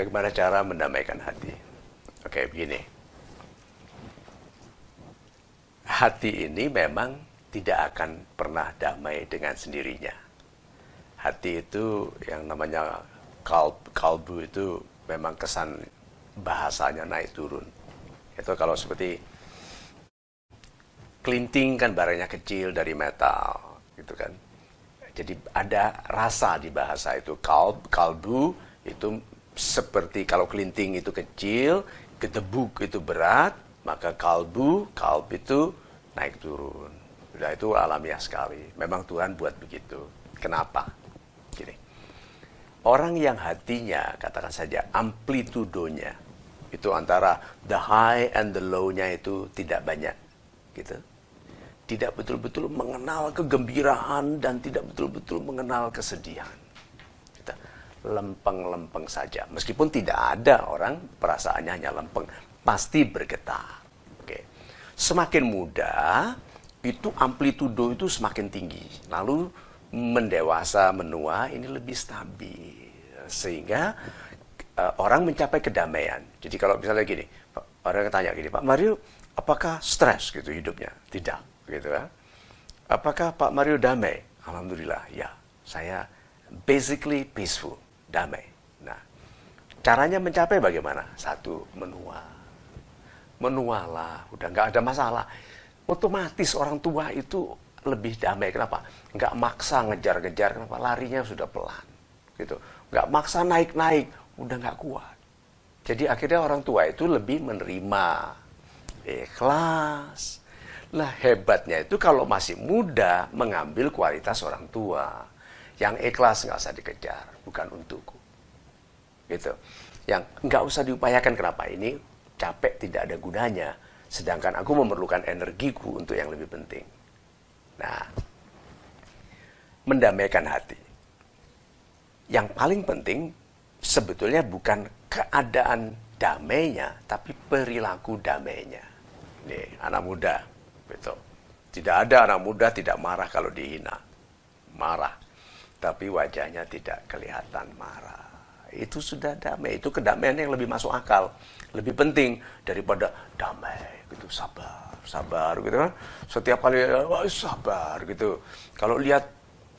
Bagaimana cara mendamaikan hati? Oke, begini. Hati ini memang tidak akan pernah damai dengan sendirinya. Hati itu yang namanya kalbu itu memang kesan bahasanya naik turun. Itu kalau seperti kelinting kan barangnya kecil dari metal, gitu kan. Jadi ada rasa di bahasa itu. Kalbu itu seperti kalau kelinting itu kecil, gedebuk itu berat, maka kalb itu naik turun. Sudah itu alamiah sekali. Memang Tuhan buat begitu. Kenapa? Gini. Orang yang hatinya, katakan saja amplitudonya, itu antara the high and the low-nya itu tidak banyak. Gitu. Tidak betul-betul mengenal kegembiraan dan tidak betul-betul mengenal kesedihan. Gitu. Lempeng-lempeng saja. Meskipun tidak ada orang perasaannya hanya lempeng. Pasti bergetar. Oke. Semakin muda, itu amplitudo itu semakin tinggi. Lalu mendewasa, menua, ini lebih stabil. Sehingga orang mencapai kedamaian. Jadi kalau misalnya gini, orang tanya gini, Pak Mario, apakah stres gitu hidupnya? Tidak, gitu kan? Apakah Pak Mario damai? Alhamdulillah, ya. Saya basically peaceful, damai. Nah, caranya mencapai bagaimana? Satu, menua. Menualah, udah nggak ada masalah. Otomatis orang tua itu lebih damai. Kenapa? Nggak maksa ngejar-ngejar. Kenapa? Larinya sudah pelan. Gitu. Nggak maksa naik-naik. Udah nggak kuat. Jadi akhirnya orang tua itu lebih menerima. Ikhlas. Nah hebatnya itu kalau masih muda mengambil kualitas orang tua. Yang ikhlas nggak usah dikejar. Bukan untukku. Gitu. Yang nggak usah diupayakan. Kenapa? Ini capek tidak ada gunanya. Sedangkan aku memerlukan energiku untuk yang lebih penting. Nah, mendamaikan hati. Yang paling penting sebetulnya bukan keadaan damainya, tapi perilaku damainya. Nih, anak muda, betul. Tidak ada anak muda tidak marah kalau dihina. Marah. Tapi wajahnya tidak kelihatan marah. Itu sudah damai. Itu kedamaian yang lebih masuk akal. Lebih penting daripada damai. Gitu, sabar gitu kan. Setiap kali sabar gitu. Kalau lihat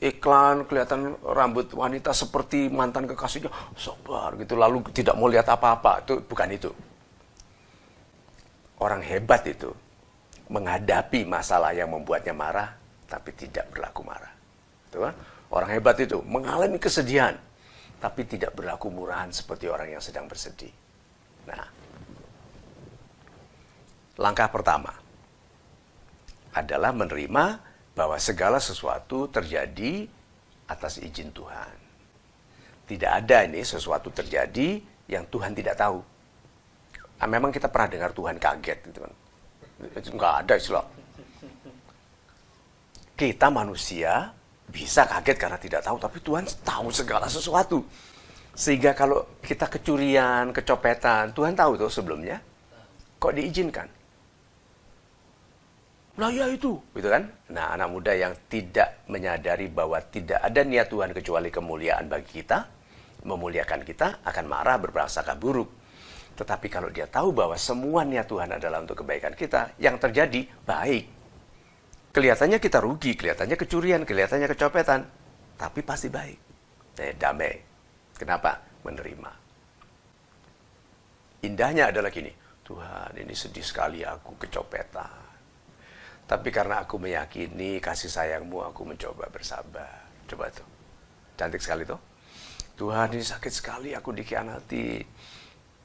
iklan kelihatan rambut wanita seperti mantan kekasihnya, sabar gitu, lalu tidak mau lihat apa-apa. Itu bukan itu. Orang hebat itu menghadapi masalah yang membuatnya marah tapi tidak berlaku marah. Itu kan? Orang hebat itu mengalami kesedihan tapi tidak berlaku murahan seperti orang yang sedang bersedih. Nah, langkah pertama adalah menerima bahwa segala sesuatu terjadi atas izin Tuhan. Tidak ada ini sesuatu terjadi yang Tuhan tidak tahu. Nah, memang kita pernah dengar Tuhan kaget gitu kan. Itu nggak ada istilah. Kita manusia bisa kaget karena tidak tahu, tapi Tuhan tahu segala sesuatu. Sehingga kalau kita kecurian, kecopetan, Tuhan tahu tuh sebelumnya. Kok diizinkan? Nah ya itu, gitu kan? Nah anak muda yang tidak menyadari bahwa tidak ada niat Tuhan kecuali kemuliaan bagi kita, memuliakan kita, akan marah, berprasangka buruk. Tetapi kalau dia tahu bahwa semua niat Tuhan adalah untuk kebaikan kita, yang terjadi baik. Kelihatannya kita rugi, kelihatannya kecurian, kelihatannya kecopetan, tapi pasti baik. Damai. Kenapa? Menerima. Indahnya adalah gini, Tuhan ini sedih sekali aku kecopetan. Tapi karena aku meyakini kasih sayangmu, aku mencoba bersabar. Coba tuh. Cantik sekali tuh. Tuhan ini sakit sekali, aku dikhianati.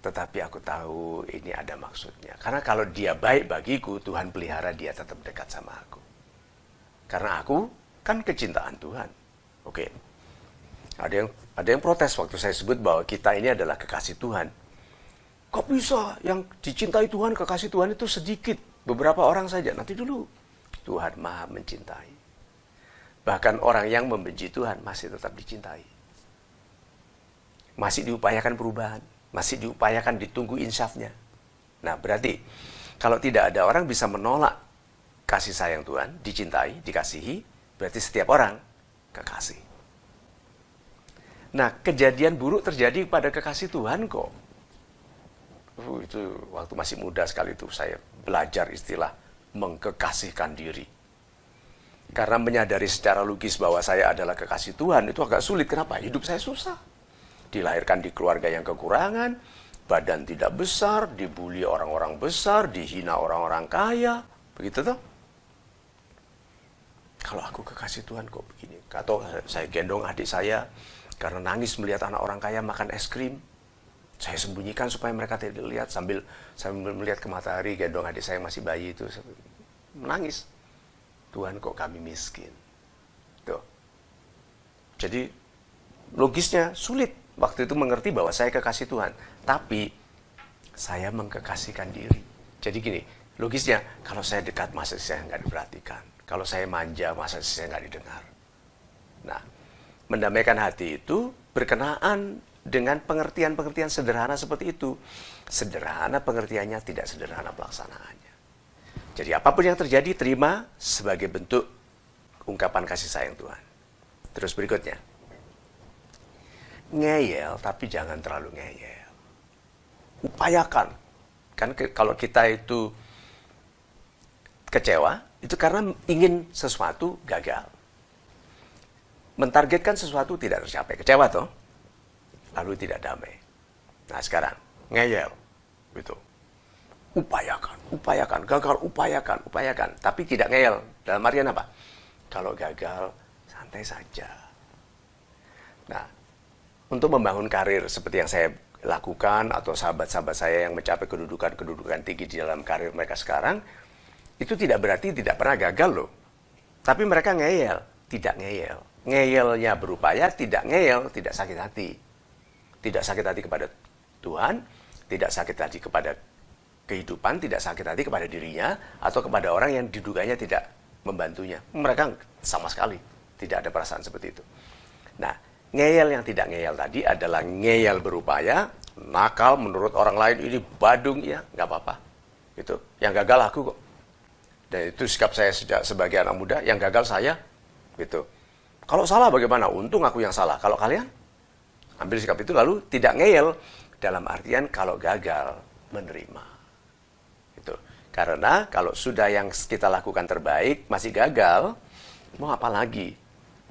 Tetapi aku tahu ini ada maksudnya. Karena kalau dia baik bagiku, Tuhan pelihara dia tetap dekat sama aku. Karena aku kan kecintaan Tuhan. Oke. Ada yang protes waktu saya sebut bahwa kita ini adalah kekasih Tuhan. Kok bisa yang dicintai Tuhan, kekasih Tuhan itu sedikit? Beberapa orang saja, nanti dulu. Tuhan maha mencintai. Bahkan orang yang membenci Tuhan masih tetap dicintai. Masih diupayakan perubahan. Masih diupayakan ditunggu insafnya. Nah berarti, kalau tidak ada orang bisa menolak kasih sayang Tuhan, dicintai, dikasihi, berarti setiap orang kekasih. Nah, kejadian buruk terjadi pada kekasih Tuhan kok. Itu waktu masih muda sekali itu saya belajar istilah mengkekasihkan diri. Karena menyadari secara logis bahwa saya adalah kekasih Tuhan itu agak sulit. Kenapa? Hidup saya susah. Dilahirkan di keluarga yang kekurangan, badan tidak besar, dibully orang-orang besar, dihina orang-orang kaya. Begitu toh? Kalau aku kekasih Tuhan kok begini. Atau saya gendong adik saya karena nangis melihat anak orang kaya makan es krim. Saya sembunyikan supaya mereka tidak lihat sambil melihat ke matahari, gendong adik saya masih bayi itu menangis. Tuhan kok kami miskin. Tuh. Jadi logisnya sulit waktu itu mengerti bahwa saya kekasih Tuhan. Tapi saya mengkekasihkan diri. Jadi gini, logisnya kalau saya dekat masa saya nggak diperhatikan. Kalau saya manja masa saya nggak didengar. Nah, mendamaikan hati itu berkenaan dengan pengertian-pengertian sederhana seperti itu. Sederhana pengertiannya, tidak sederhana pelaksanaannya. Jadi apapun yang terjadi, terima sebagai bentuk ungkapan kasih sayang Tuhan. Terus berikutnya. Ngeyel, tapi jangan terlalu ngeyel. Upayakan. Kan kalau kita itu kecewa, itu karena ingin sesuatu gagal. Mentargetkan sesuatu tidak tercapai. Kecewa toh? Lalu tidak damai. Nah sekarang, ngeyel. Gitu. Upayakan, gagal, upayakan. Tapi tidak ngeyel. Dalam artian apa? Kalau gagal, santai saja. Nah, untuk membangun karir seperti yang saya lakukan, atau sahabat-sahabat saya yang mencapai kedudukan tinggi di dalam karir mereka sekarang, itu tidak berarti tidak pernah gagal loh. Tapi mereka ngeyel, tidak ngeyel. Ngeyelnya berupaya, tidak ngeyel, tidak sakit hati. Tidak sakit hati kepada Tuhan, tidak sakit hati kepada kehidupan, tidak sakit hati kepada dirinya, atau kepada orang yang diduganya tidak membantunya. Mereka sama sekali tidak ada perasaan seperti itu. Nah, ngeyel yang tidak ngeyel tadi adalah ngeyel berupaya, nakal menurut orang lain ini badung, ya nggak apa-apa. Gitu. Yang gagal aku kok. Dan itu sikap saya sebagai anak muda, yang gagal saya. Gitu. Kalau salah bagaimana? Untung aku yang salah. Kalau kalian ambil sikap itu lalu tidak ngeyel dalam artian kalau gagal menerima. Itu. Karena kalau sudah yang kita lakukan terbaik masih gagal, mau apa lagi?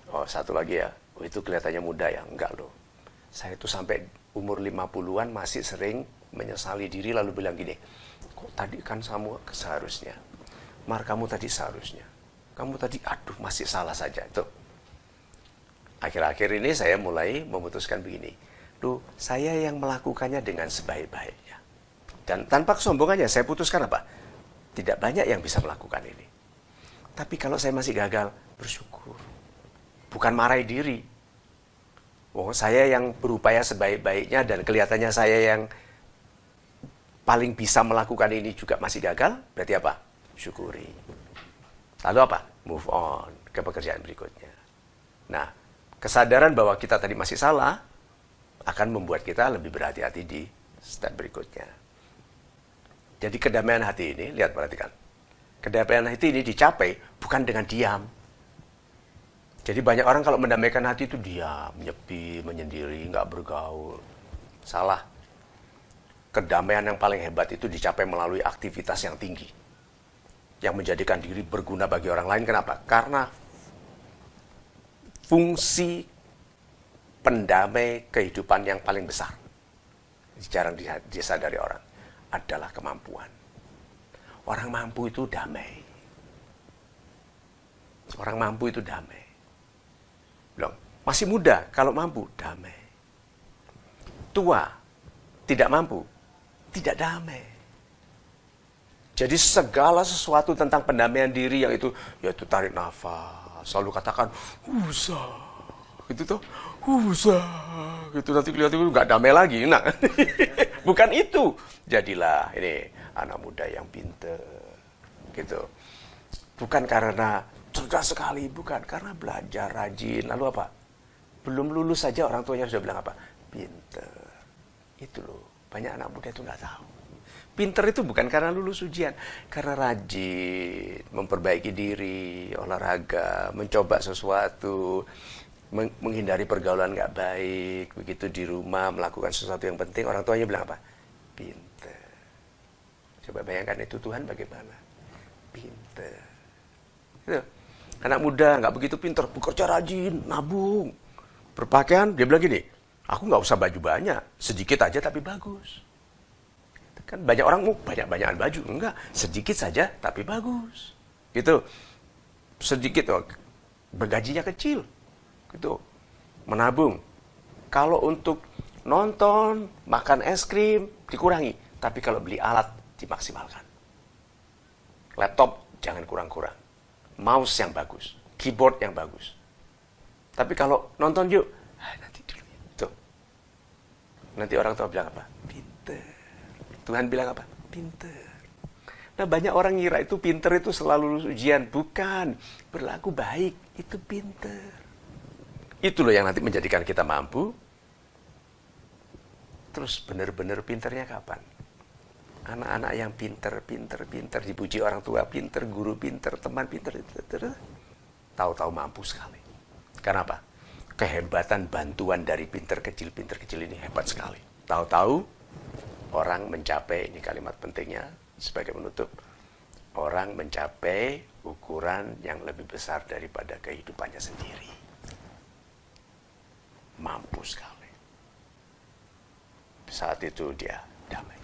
Oh, satu lagi ya. Oh, itu kelihatannya muda ya. Enggak loh. Saya itu sampai umur 50-an masih sering menyesali diri lalu bilang gini, kok tadi kan kamu seharusnya. Mar, kamu tadi seharusnya. Kamu tadi aduh masih salah saja. Itu. Akhir-akhir ini saya mulai memutuskan begini. Loh, saya yang melakukannya dengan sebaik-baiknya. Dan tanpa kesombongannya saya putuskan apa? Tidak banyak yang bisa melakukan ini. Tapi kalau saya masih gagal, bersyukur. Bukan marahi diri. Oh, saya yang berupaya sebaik-baiknya dan kelihatannya saya yang paling bisa melakukan ini juga masih gagal, berarti apa? Syukuri. Lalu apa? Move on ke pekerjaan berikutnya. Nah, kesadaran bahwa kita tadi masih salah akan membuat kita lebih berhati-hati di step berikutnya. Jadi kedamaian hati ini, lihat perhatikan. Kedamaian hati ini dicapai bukan dengan diam. Jadi banyak orang kalau mendamaikan hati itu diam, nyepi, menyendiri, nggak bergaul. Salah. Kedamaian yang paling hebat itu dicapai melalui aktivitas yang tinggi. Yang menjadikan diri berguna bagi orang lain. Kenapa? Karena fungsi pendamai kehidupan yang paling besar, jarang disadari orang, adalah kemampuan. Orang mampu itu damai. Orang mampu itu damai. Belum. Masih muda, kalau mampu, damai. Tua, tidak mampu, tidak damai. Jadi segala sesuatu tentang pendamaian diri yang itu, yaitu tarik nafas, selalu katakan, usah, gitu tuh, usah, gitu nanti kelihatan itu nggak damai lagi. Nah, bukan itu. Jadilah ini anak muda yang pinter, gitu. Bukan karena cerdas sekali, bukan karena belajar rajin. Lalu apa? Belum lulus saja orang tuanya sudah bilang apa? Pinter. Itu loh, banyak anak muda itu nggak tahu. Pinter itu bukan karena lulus ujian, karena rajin, memperbaiki diri, olahraga, mencoba sesuatu, menghindari pergaulan nggak baik, begitu di rumah melakukan sesuatu yang penting, orang tuanya bilang apa? Pinter. Coba bayangkan itu Tuhan bagaimana? Pinter. Gitu. Anak muda nggak begitu pinter, bekerja rajin, nabung, berpakaian, dia bilang gini, aku nggak usah baju banyak, sedikit aja tapi bagus. Kan banyak orang mau banyak-banyakan baju, enggak, sedikit saja tapi bagus. Gitu. Sedikit, gajinya kecil. Gitu. Menabung. Kalau untuk nonton, makan es krim, dikurangi. Tapi kalau beli alat, dimaksimalkan. Laptop, jangan kurang-kurang. Mouse yang bagus. Keyboard yang bagus. Tapi kalau nonton yuk, nanti dulu. Tuh. Nanti orang tua bilang apa? Pinter. Tuhan bilang apa? Pinter. Nah, banyak orang ngira itu pinter itu selalu lulus ujian. Bukan. Berlaku baik, itu pinter. Itu loh yang nanti menjadikan kita mampu. Terus benar-benar pinternya kapan? Anak-anak yang pinter, dipuji orang tua, pinter, guru pinter, teman pinter, tahu-tahu mampu sekali. Kenapa? Kehebatan bantuan dari pinter kecil ini hebat sekali. Tahu-tahu orang mencapai, ini kalimat pentingnya sebagai penutup, orang mencapai ukuran yang lebih besar daripada kehidupannya sendiri. Mampu sekali. Saat itu dia damai.